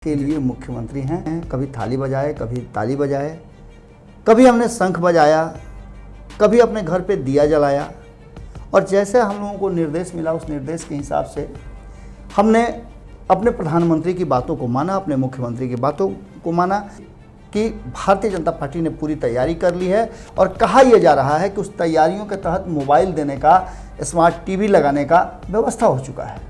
के लिए मुख्यमंत्री हैं। कभी थाली बजाए, कभी ताली बजाए, कभी हमने शंख बजाया, कभी अपने घर पे दिया जलाया और जैसे हम लोगों को निर्देश मिला उस निर्देश के हिसाब से हमने अपने प्रधानमंत्री की बातों को माना, अपने मुख्यमंत्री की बातों को माना कि भारतीय जनता पार्टी ने पूरी तैयारी कर ली है और कहा यह जा रहा है कि उस तैयारियों के तहत मोबाइल देने का, स्मार्ट टीवी लगाने का व्यवस्था हो चुका है।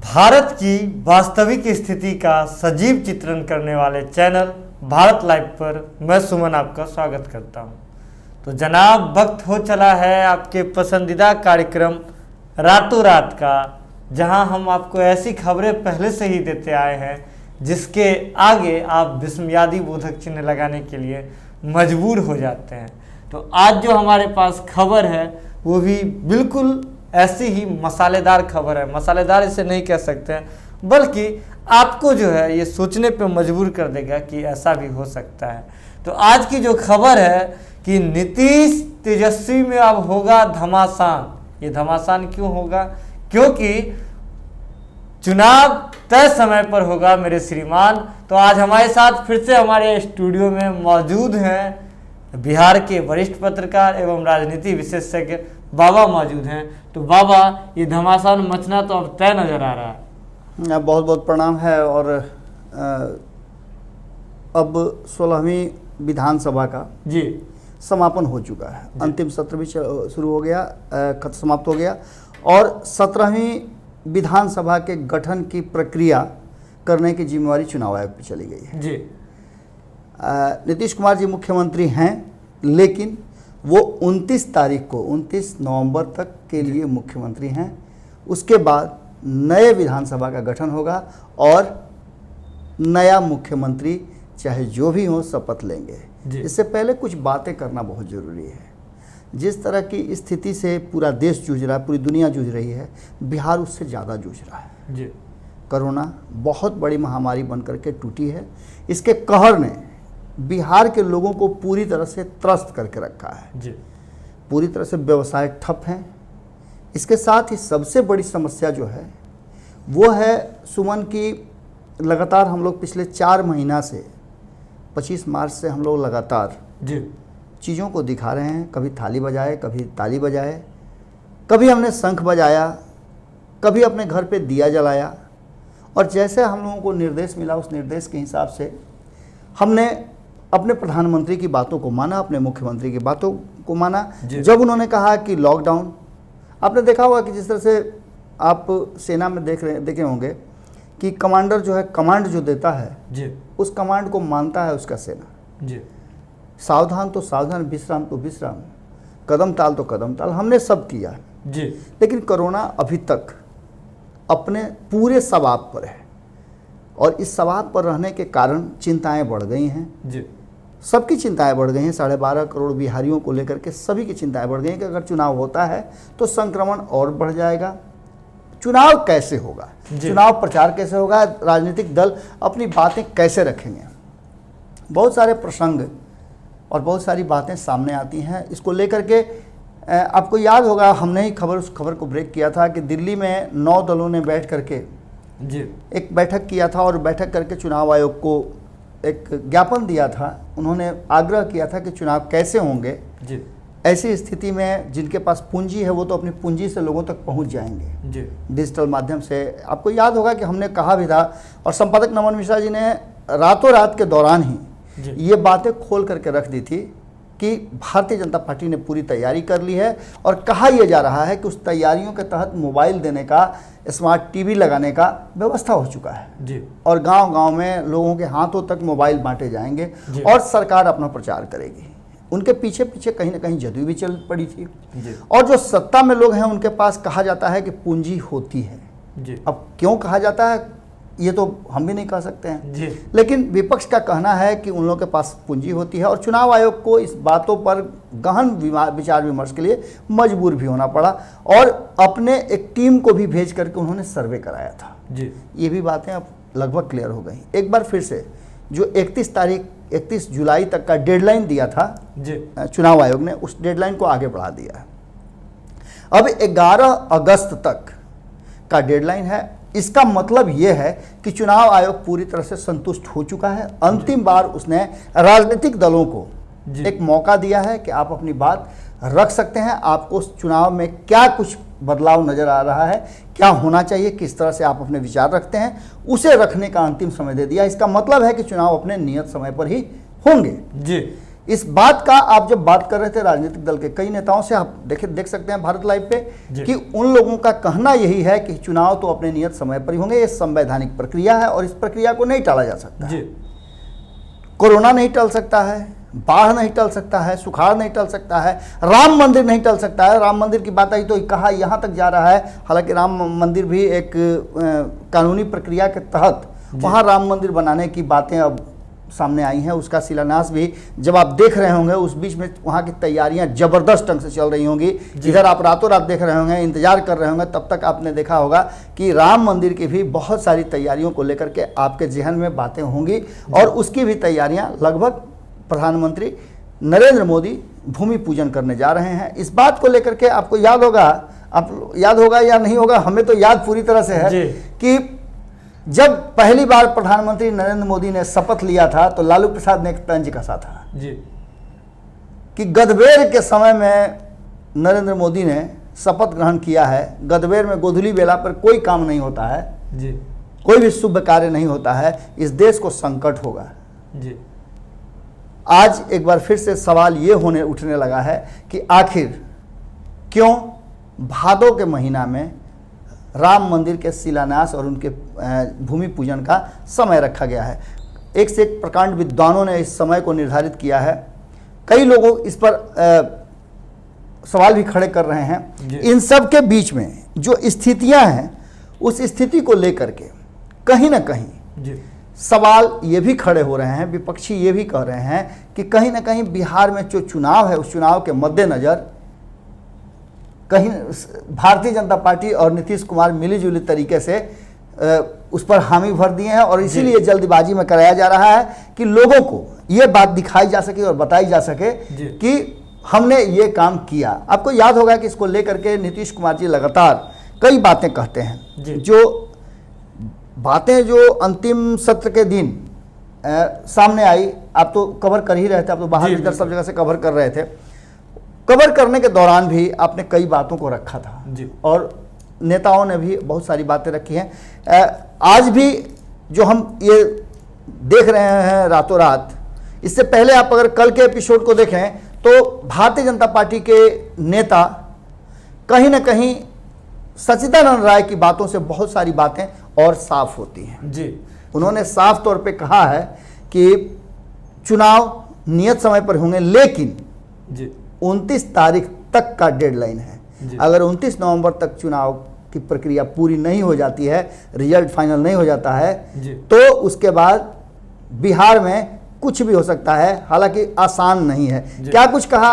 भारत की वास्तविक स्थिति का सजीव चित्रण करने वाले चैनल भारत लाइव पर मैं सुमन आपका स्वागत करता हूं। तो जनाब, वक्त हो चला है आपके पसंदीदा कार्यक्रम रातों रात का, जहां हम आपको ऐसी खबरें पहले से ही देते आए हैं जिसके आगे आप विस्मयादी बोधक चिन्ह लगाने के लिए मजबूर हो जाते हैं। तो आज जो हमारे पास खबर है वो भी बिल्कुल ऐसी ही मसालेदार खबर है। मसालेदार इसे नहीं कह सकते हैं, बल्कि आपको जो है ये सोचने पे मजबूर कर देगा कि ऐसा भी हो सकता है। तो आज की जो खबर है कि नीतीश तेजस्वी में अब होगा घमासान। ये घमासान क्यों होगा? क्योंकि चुनाव तय समय पर होगा मेरे श्रीमान। तो आज हमारे साथ फिर से हमारे स्टूडियो में मौजूद हैं बिहार के वरिष्ठ पत्रकार एवं राजनीति विशेषज्ञ बाबा मौजूद हैं। तो बाबा, ये घमासान मचना तो अब तय नजर आ रहा है। बहुत बहुत प्रणाम है। और अब 16वीं विधानसभा का जी समापन हो चुका है। अंतिम सत्र भी शुरू हो गया, समाप्त हो गया और 17वीं विधानसभा के गठन की प्रक्रिया करने की जिम्मेवारी चुनाव आयोग पर चली गई है। जी नीतीश कुमार जी मुख्यमंत्री हैं, लेकिन वो 29 नवंबर तक के लिए मुख्यमंत्री हैं। उसके बाद नए विधानसभा का गठन होगा और नया मुख्यमंत्री चाहे जो भी हो शपथ लेंगे। इससे पहले कुछ बातें करना बहुत ज़रूरी है। जिस तरह की स्थिति से पूरा देश जूझ रहा है, पूरी दुनिया जूझ रही है, बिहार उससे ज़्यादा जूझ रहा है। जी कोरोना बहुत बड़ी महामारी बनकर के टूटी है। इसके कहर ने बिहार के लोगों को पूरी तरह से त्रस्त करके रखा है। जी पूरी तरह से व्यवसाय ठप हैं। इसके साथ ही सबसे बड़ी समस्या जो है वो है सुमन की, लगातार हम लोग पिछले 4 महीना से 25 मार्च से हम लोग लगातार जी चीज़ों को दिखा रहे हैं। कभी थाली बजाए, कभी ताली बजाए, कभी हमने शंख बजाया, कभी अपने घर पे दिया जलाया और जैसे हम लोगों को निर्देश मिला उस निर्देश के हिसाब से हमने अपने प्रधानमंत्री की बातों को माना, अपने मुख्यमंत्री की बातों को माना। जब उन्होंने कहा कि लॉकडाउन, आपने देखा होगा कि जिस तरह से आप सेना में देखे होंगे कि कमांडर जो है कमांड जो देता है जी उस कमांड को मानता है उसका सेना। जी सावधान तो सावधान, विश्राम तो विश्राम, कदम ताल तो कदम ताल, हमने सब किया। जी लेकिन कोरोना अभी तक अपने पूरे सवाब पर है और इस सवाब पर रहने के कारण चिंताएं बढ़ गई हैं। जी सबकी चिंताएं बढ़ गई हैं। 12.5 करोड़ बिहारियों को लेकर के सभी की चिंताएं बढ़ गई हैं कि अगर चुनाव होता है तो संक्रमण और बढ़ जाएगा। चुनाव कैसे होगा, चुनाव प्रचार कैसे होगा, राजनीतिक दल अपनी बातें कैसे रखेंगे, बहुत सारे प्रसंग और बहुत सारी बातें सामने आती हैं। इसको लेकर के आपको याद होगा हमने ही उस खबर को ब्रेक किया था कि दिल्ली में 9 दलों ने बैठ करके जी एक बैठक किया था और बैठक करके चुनाव आयोग को एक ज्ञापन दिया था। उन्होंने आग्रह किया था कि चुनाव कैसे होंगे। जी ऐसी स्थिति में जिनके पास पूंजी है वो तो अपनी पूंजी से लोगों तक पहुंच जाएंगे जी डिजिटल माध्यम से। आपको याद होगा कि हमने कहा भी था और संपादक नमन मिश्रा जी ने रातों रात के दौरान ही ये बातें खोल करके रख दी थी कि भारतीय जनता पार्टी ने पूरी तैयारी कर ली है और कहा यह जा रहा है कि उस तैयारियों के तहत मोबाइल देने का, स्मार्ट टीवी लगाने का व्यवस्था हो चुका है। जी और गांव-गांव में लोगों के हाथों तक मोबाइल बांटे जाएंगे और सरकार अपना प्रचार करेगी। उनके पीछे पीछे कहीं ना कहीं जदयू भी चल पड़ी थी। और जो सत्ता में लोग हैं उनके पास कहा जाता है कि पूंजी होती है। अब क्यों कहा जाता है ये तो हम भी नहीं कह सकते हैं, लेकिन विपक्ष का कहना है कि उन लोगों के पास पूंजी होती है और चुनाव आयोग को इस बातों पर गहन विचार विमर्श के लिए मजबूर भी होना पड़ा और अपने एक टीम को भी भेज करके उन्होंने सर्वे कराया था। ये भी बातें अब लगभग क्लियर हो गई। एक बार फिर से जो 31 जुलाई तक का डेडलाइन दिया था चुनाव आयोग ने, उस डेडलाइन को आगे बढ़ा दिया है। अब 11 अगस्त तक का डेडलाइन है। इसका मतलब यह है कि चुनाव आयोग पूरी तरह से संतुष्ट हो चुका है। अंतिम बार उसने राजनीतिक दलों को एक मौका दिया है कि आप अपनी बात रख सकते हैं। आपको चुनाव में क्या कुछ बदलाव नजर आ रहा है, क्या होना चाहिए, किस तरह से आप अपने विचार रखते हैं, उसे रखने का अंतिम समय दे दिया। इसका मतलब है कि चुनाव अपने नियत समय पर ही होंगे जी। इस बात का आप जब बात कर रहे थे राजनीतिक दल के कई नेताओं से, आप देख सकते हैं भारत लाइव पे कि उन लोगों का कहना यही है कि चुनाव तो अपने नियत समय पर ही होंगे। ये संवैधानिक प्रक्रिया है और इस प्रक्रिया को नहीं टाला जा सकता जी। कोरोना नहीं टल सकता है, बाढ़ नहीं टल सकता है, सुखाड़ नहीं टल सकता है, राम मंदिर नहीं टल सकता है। राम मंदिर की बात आई तो कहा यहाँ तक जा रहा है, हालांकि राम मंदिर भी एक कानूनी प्रक्रिया के तहत वहाँ राम मंदिर बनाने की बातें अब सामने आई हैं। उसका शिलान्यास भी जब आप देख रहे होंगे उस बीच में वहाँ की तैयारियां जबरदस्त ढंग से चल रही होंगी। इधर आप रातों रात देख रहे होंगे, इंतजार कर रहे होंगे, तब तक आपने देखा होगा कि राम मंदिर की भी बहुत सारी तैयारियों को लेकर के आपके जहन में बातें होंगी और उसकी भी तैयारियां लगभग प्रधानमंत्री नरेंद्र मोदी भूमि पूजन करने जा रहे हैं। इस बात को लेकर के आपको याद होगा या नहीं होगा, हमें तो याद पूरी तरह से है कि जब पहली बार प्रधानमंत्री नरेंद्र मोदी ने शपथ लिया था तो लालू प्रसाद ने एक तंज कसा था जी कि गदबेर के समय में नरेंद्र मोदी ने शपथ ग्रहण किया है। गदबेर में गोधूली बेला पर कोई काम नहीं होता है जी, कोई भी शुभ कार्य नहीं होता है, इस देश को संकट होगा जी। आज एक बार फिर से सवाल ये उठने लगा है कि आखिर क्यों भादों के महीना में राम मंदिर के शिलान्यास और उनके भूमि पूजन का समय रखा गया है। एक से एक प्रकांड विद्वानों ने इस समय को निर्धारित किया है। कई लोग इस पर सवाल भी खड़े कर रहे हैं। इन सब के बीच में जो स्थितियां हैं उस स्थिति को लेकर के कहीं ना कहीं सवाल ये भी खड़े हो रहे हैं, विपक्षी ये भी कह रहे हैं कि कहीं ना कहीं बिहार में जो चुनाव है उस चुनाव के मद्देनज़र कहीं भारतीय जनता पार्टी और नीतीश कुमार मिलीजुली तरीके से उस पर हामी भर दिए हैं और इसीलिए जल्दबाजी में कराया जा रहा है कि लोगों को ये बात दिखाई जा सके और बताई जा सके कि हमने ये काम किया। आपको याद होगा कि इसको लेकर के नीतीश कुमार जी लगातार कई बातें कहते हैं। जो बातें जो अंतिम सत्र के दिन सामने आई, आप तो कवर कर ही रहे थे, आप तो बाहर भीतर सब जगह से कवर कर रहे थे। कवर करने के दौरान भी आपने कई बातों को रखा था जी। और नेताओं ने भी बहुत सारी बातें रखी हैं। आज भी जो हम ये देख रहे हैं रातों रात, इससे पहले आप अगर कल के एपिसोड को देखें तो भारतीय जनता पार्टी के नेता कहीं ना कहीं सच्चिदानंद राय की बातों से बहुत सारी बातें और साफ होती हैं जी। उन्होंने साफ तौर पे कहा है कि चुनाव नियत समय पर होंगे, लेकिन जी 29 तारीख तक का डेडलाइन है। अगर 29 नवंबर तक चुनाव की प्रक्रिया पूरी नहीं हो जाती है, रिजल्ट फाइनल नहीं हो जाता है, तो उसके बाद बिहार में कुछ भी हो सकता है। हालांकि आसान नहीं है। क्या कुछ कहा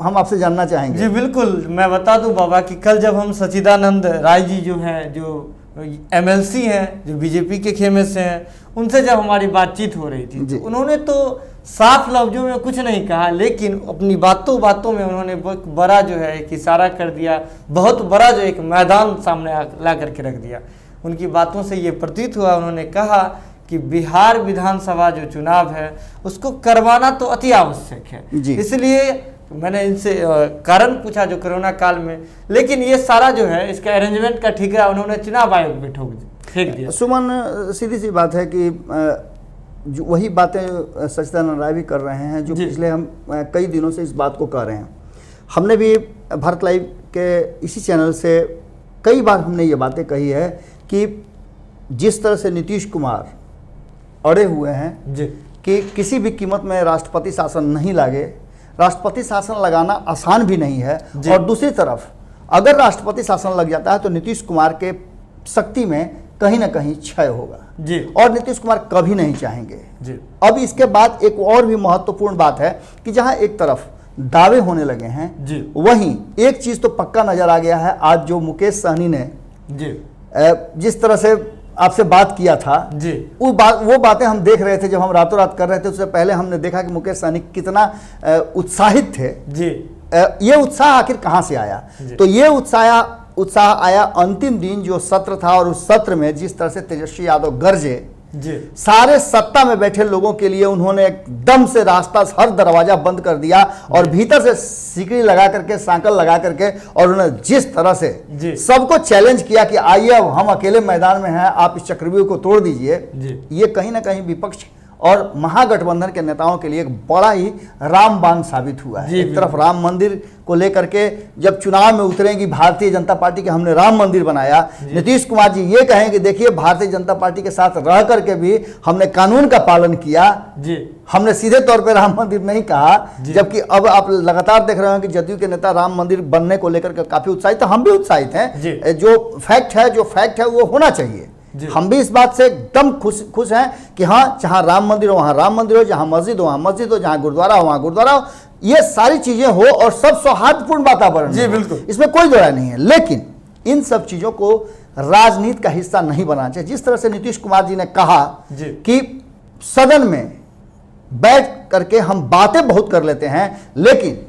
हम आपसे जानना चाहेंगे जी। बिल्कुल, मैं बता दूं बाबा कि कल जब हम सच्चिदानंद राय जी जो हैं, जो MLC हैं, जो बीजेपी के खेमे से हैं, उनसे जब हमारी बातचीत हो रही थी तो उन्होंने तो साफ लफ्जों में कुछ नहीं कहा, लेकिन अपनी बातों में उन्होंने बहुत बड़ा जो है एक इशारा कर दिया, बहुत बड़ा जो एक मैदान सामने ला करके रख दिया। उनकी बातों से ये प्रतीत हुआ, उन्होंने कहा कि बिहार विधानसभा जो चुनाव है उसको करवाना तो अति आवश्यक है। इसलिए मैंने इनसे कारण पूछा जो कोरोना काल में, लेकिन ये सारा जो है इसका अरेंजमेंट का ठिकाना उन्होंने चुनाव आयोग में फेंक दिया। सुमन, सीधी सी बात है कि जो वही बातें सच्चिदानंद राय भी कर रहे हैं जो पिछले हम कई दिनों से इस बात को कह रहे हैं। हमने भी भारत लाइव के इसी चैनल से कई बार हमने ये बातें कही है कि जिस तरह से नीतीश कुमार अड़े हुए हैं कि किसी भी कीमत में राष्ट्रपति शासन नहीं लागे, राष्ट्रपति शासन लगाना आसान भी नहीं है, और दूसरी तरफ अगर राष्ट्रपति शासन लग जाता है तो नीतीश कुमार के शक्ति में कहीं ना कहीं क्षय होगा जी, और नीतीश कुमार कभी नहीं चाहेंगे जी। अब इसके बाद एक और भी महत्वपूर्ण बात है कि जहां एक तरफ दावे होने लगे हैं जी, वहीं एक चीज तो पक्का नजर आ गया है। आज जो मुकेश सहनी ने जी जिस तरह से आपसे बात किया था जी, वो बातें हम देख रहे थे जब हम रातों रात कर रहे थे। उससे पहले हमने देखा कि मुकेश सहनी कितना उत्साहित थे जी ये उत्साह आखिर कहाँ से आया? तो ये उत्साह आया अंतिम दिन जो सत्र था, और उस सत्र में जिस तरह से तेजस्वी यादव गरजे जी, सारे सत्ता में बैठे लोगों के लिए उन्होंने एकदम से रास्ता, हर दरवाजा बंद कर दिया और भीतर से सिकड़ी लगा करके, सांकल लगा करके, और उन्होंने जिस तरह से सबको चैलेंज किया कि आइए अब हम अकेले मैदान में हैं, आप इस चक्रव्यूह को तोड़ दीजिए, ये कहीं ना कहीं विपक्ष और महागठबंधन के नेताओं के लिए एक बड़ा ही रामबाण साबित हुआ है। एक तरफ राम मंदिर को लेकर के जब चुनाव में उतरेंगी भारतीय जनता पार्टी के, हमने राम मंदिर बनाया, नीतीश कुमार जी ये कहें कि देखिए भारतीय जनता पार्टी के साथ रह करके भी हमने कानून का पालन किया, हमने सीधे तौर पे राम मंदिर नहीं कहा, जबकि अब आप लगातार देख रहे हैं कि जदयू के नेता राम मंदिर बनने को लेकर के काफी उत्साहित है, हम भी उत्साहित हैं। जो फैक्ट है वो होना चाहिए। हम भी इस बात से एकदम खुश हैं कि हाँ, जहां राम मंदिर हो वहां राम मंदिर हो, जहां मस्जिद हो वहां मस्जिद हो, जहां गुरुद्वारा हो वहां गुरुद्वारा हो, ये सारी चीजें हो और सब सौहार्दपूर्ण वातावरण। जी बिल्कुल, इसमें कोई दो राय नहीं है। लेकिन इन सब चीजों को राजनीति का हिस्सा नहीं बनाना चाहिए। जिस तरह से नीतीश कुमार जी ने कहा कि सदन में बैठ करके हम बातें बहुत कर लेते हैं, लेकिन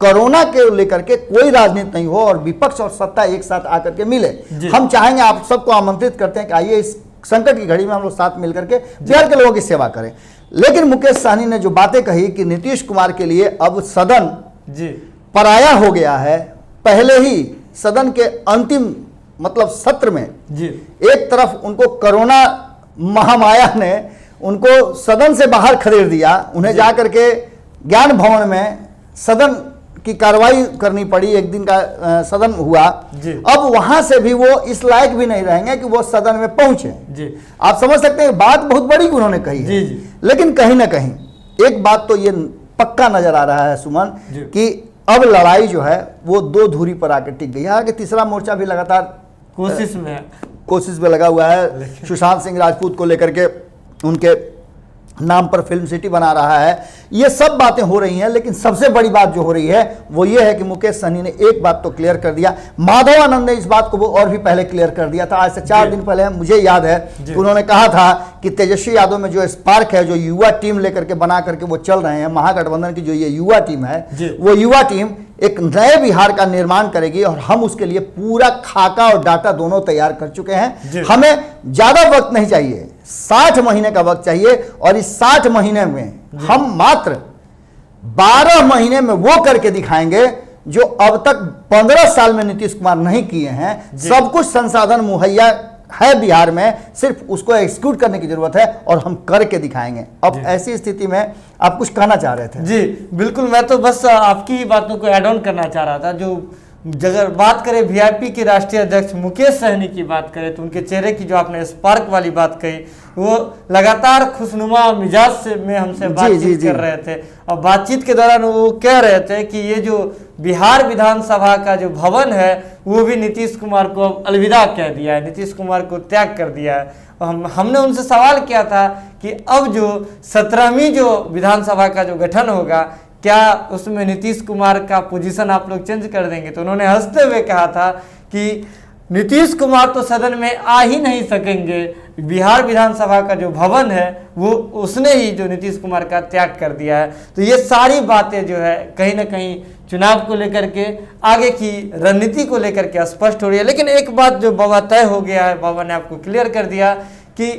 कोरोना के लेकर के कोई राजनीति नहीं हो और विपक्ष और सत्ता एक साथ आकर के मिले। हम चाहेंगे, आप सबको आमंत्रित करते हैं कि आइए इस संकट की घड़ी में हम लोग साथ मिलकर के बिहार के लोगों की सेवा करें। लेकिन मुकेश सहनी ने जो बातें कही कि नीतीश कुमार के लिए अब सदन पराया हो गया है, पहले ही सदन के अंतिम मतलब सत्र में एक तरफ उनको कोरोना महामाया ने उनको सदन से बाहर खदेड़ दिया, उन्हें जाकर के ज्ञान भवन में सदन की कार्रवाई करनी पड़ी, एक दिन का सदन हुआ। अब वहां से भी वो इस लायक भी नहीं रहेंगे कि वो सदन में पहुंचे। आप समझ सकते हैं, बात बहुत बड़ी उन्होंने कही है। लेकिन कहीं ना कहीं एक बात तो ये पक्का नजर आ रहा है सुमन, कि अब लड़ाई जो है वो दो धुरी पर आकर टिक गई है। कि तीसरा मोर्चा भी लगातार कोशिश में लगा हुआ है, सुशांत सिंह राजपूत को लेकर के उनके नाम पर फिल्म सिटी बना रहा है। ये सब बातें हो रही हैं, लेकिन सबसे बड़ी बात जो हो रही है वो ये है कि मुकेश सहनी ने एक बात तो क्लियर कर दिया, माधव आनंद ने इस बात को वो और भी पहले क्लियर कर दिया था। आज से 4 दिन पहले मुझे याद है कि उन्होंने कहा था कि तेजस्वी यादव में जो स्पार्क है, जो युवा टीम लेकर के बना करके वो चल रहे हैं, महागठबंधन की जो ये युवा टीम है, वो युवा टीम एक नए बिहार का निर्माण करेगी और हम उसके लिए पूरा खाका और डाटा दोनों तैयार कर चुके हैं। हमें ज्यादा वक्त नहीं चाहिए, 60 महीने का वक्त चाहिए, और इस 60 महीने में हम मात्र 12 महीने में वो करके दिखाएंगे जो अब तक 15 साल में नीतीश कुमार नहीं किए हैं। सब कुछ संसाधन मुहैया है बिहार में, सिर्फ उसको एग्जीक्यूट करने की जरूरत है और हम करके दिखाएंगे। अब ऐसी स्थिति में आप कुछ कहना चाह रहे थे? जी बिल्कुल, मैं तो बस आपकी ही बातों को ऐड ऑन करना चाह रहा था। जो अगर बात करें वीआईपी के राष्ट्रीय अध्यक्ष मुकेश सहनी की बात करें, तो उनके चेहरे की जो आपने स्पार्क वाली बात कही, वो लगातार खुशनुमा मिजाज से में हमसे बातचीत कर रहे थे, और बातचीत के दौरान वो कह रहे थे कि ये जो बिहार विधानसभा का जो भवन है वो भी नीतीश कुमार को अब अलविदा कह दिया है, नीतीश कुमार को त्याग कर दिया है। हमने उनसे सवाल किया था कि अब जो 17वीं जो विधानसभा का जो गठन होगा, क्या उसमें नीतीश कुमार का पोजीशन आप लोग चेंज कर देंगे? तो उन्होंने हंसते हुए कहा था कि नीतीश कुमार तो सदन में आ ही नहीं सकेंगे, बिहार विधानसभा का जो भवन है वो उसने ही जो नीतीश कुमार का त्याग कर दिया है। तो ये सारी बातें जो है कहीं ना कहीं चुनाव को लेकर के, आगे की रणनीति को लेकर के स्पष्ट हो रही है। लेकिन एक बात जो बाबा तय हो गया है, बाबा ने आपको क्लियर कर दिया कि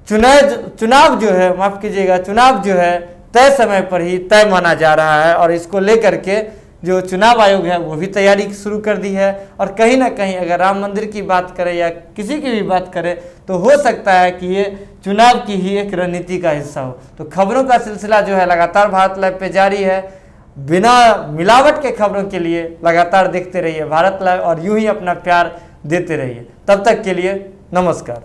चुनाव जो है, माफ कीजिएगा, चुनाव जो है तय समय पर ही तय माना जा रहा है, और इसको लेकर के जो चुनाव आयोग है वो भी तैयारी शुरू कर दी है। और कहीं ना कहीं अगर राम मंदिर की बात करें या किसी की भी बात करें, तो हो सकता है कि ये चुनाव की ही एक रणनीति का हिस्सा हो। तो खबरों का सिलसिला जो है लगातार भारत लाइव पे जारी है। बिना मिलावट के खबरों के लिए लगातार देखते रहिए भारत लाइव, और यूं ही अपना प्यार देते रहिए। तब तक के लिए नमस्कार।